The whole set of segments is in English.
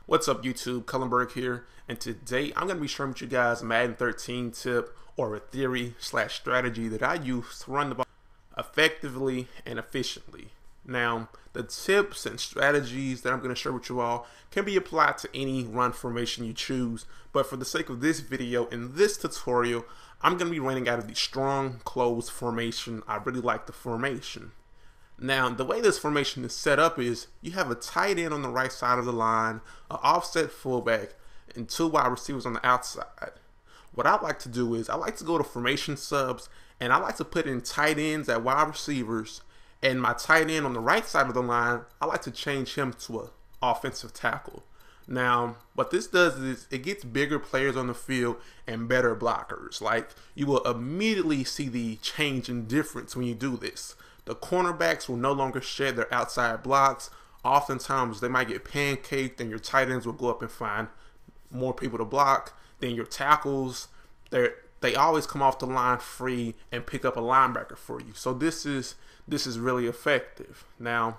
What's up YouTube, Cullenberg here, and today I'm going to be sharing with you guys a Madden 13 tip or a theory / strategy that I use to run the ball effectively and efficiently. Now, the tips and strategies that I'm going to share with you all can be applied to any run formation you choose, but for the sake of this video and this tutorial, I'm going to be running out of the strong close formation. I really like the formation. Now, the way this formation is set up is you have a tight end on the right side of the line, an offset fullback, and two wide receivers on the outside. What I like to do is I like to go to formation subs, and I like to put in tight ends at wide receivers, and my tight end on the right side of the line, I like to change him to an offensive tackle. Now, what this does is it gets bigger players on the field and better blockers. Like, you will immediately see the change in difference when you do this. The cornerbacks will no longer shed their outside blocks. Oftentimes, they might get pancaked, and your tight ends will go up and find more people to block. Then your tackles, they always come off the line free and pick up a linebacker for you. So this is really effective. Now,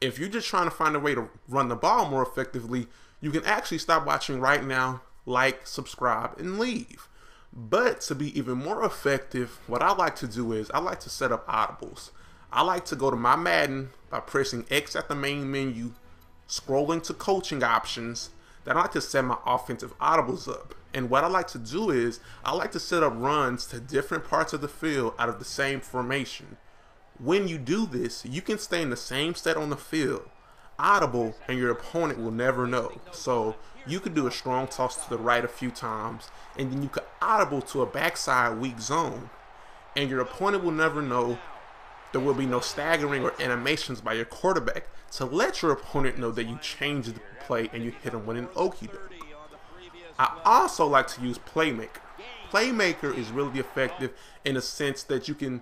if you're just trying to find a way to run the ball more effectively, you can actually stop watching right now, like, subscribe, and leave. But to be even more effective, what I like to do is I like to set up audibles. I like to go to my Madden by pressing X at the main menu, scrolling to coaching options. Then I like to set my offensive audibles up. And what I like to do is I like to set up runs to different parts of the field out of the same formation. When you do this, you can stay in the same set on the field, audible, and your opponent will never know. So you could do a strong toss to the right a few times, and then you could audible to a backside weak zone, and your opponent will never know. There will be no staggering or animations by your quarterback to let your opponent know that you changed the play and you hit them with an okie doke. I also like to use Playmaker. Playmaker is really effective in a sense that you can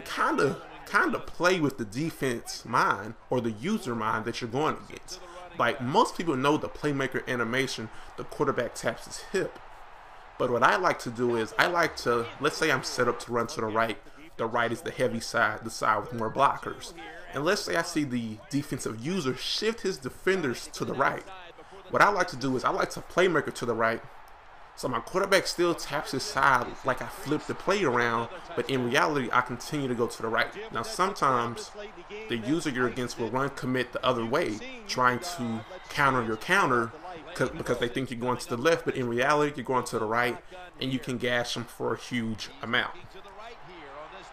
kind of play with the defense mind or the user mind that you're going against. Like, most people know the Playmaker animation, the quarterback taps his hip. But what I like to do is I like to, let's say I'm set up to run to the right. The right is the heavy side, the side with more blockers. And let's say I see the defensive user shift his defenders to the right. What I like to do is I like to Playmaker to the right. So my quarterback still taps his side like I flip the play around, but in reality, I continue to go to the right. Now, sometimes the user you're against will run commit the other way, trying to counter your counter because they think you're going to the left, but in reality, you're going to the right, and you can gash them for a huge amount.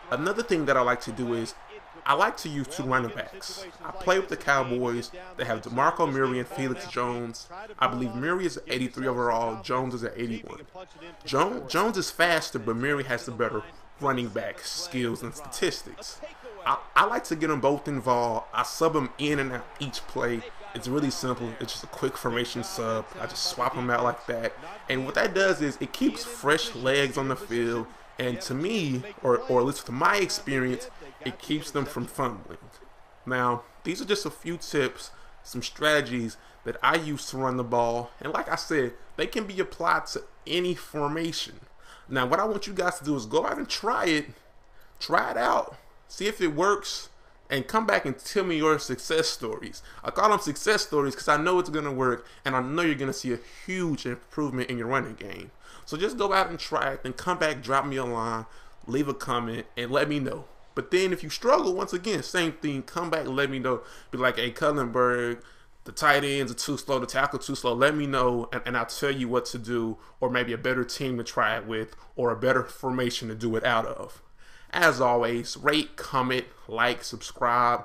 Another thing that I like to do is I like to use two running backs. I play with the Cowboys. They have DeMarco Murray and Felix Jones. I believe Murray is at 83 overall. Jones is at 81. Jones is faster, but Murray has the better running back skills and statistics. I like to get them both involved. I sub them in and out each play. It's really simple. It's just a quick formation sub. I just swap them out like that. And what that does is it keeps fresh legs on the field. And to me, or at least to my experience, it keeps them from fumbling. Now, these are just a few tips, some strategies that I use to run the ball. And like I said, they can be applied to any formation. Now, what I want you guys to do is go out and try it out, see if it works, and come back and tell me your success stories. I call them success stories because I know it's going to work, and I know you're going to see a huge improvement in your running game. So just go out and try it, then come back, drop me a line, leave a comment, and let me know. But then if you struggle, once again, same thing, come back and let me know. Be like, hey, Cullenberg, the tight ends are too slow, the tackle too slow. Let me know, and I'll tell you what to do, or maybe a better team to try it with, or a better formation to do it out of. As always, rate, comment, like, subscribe.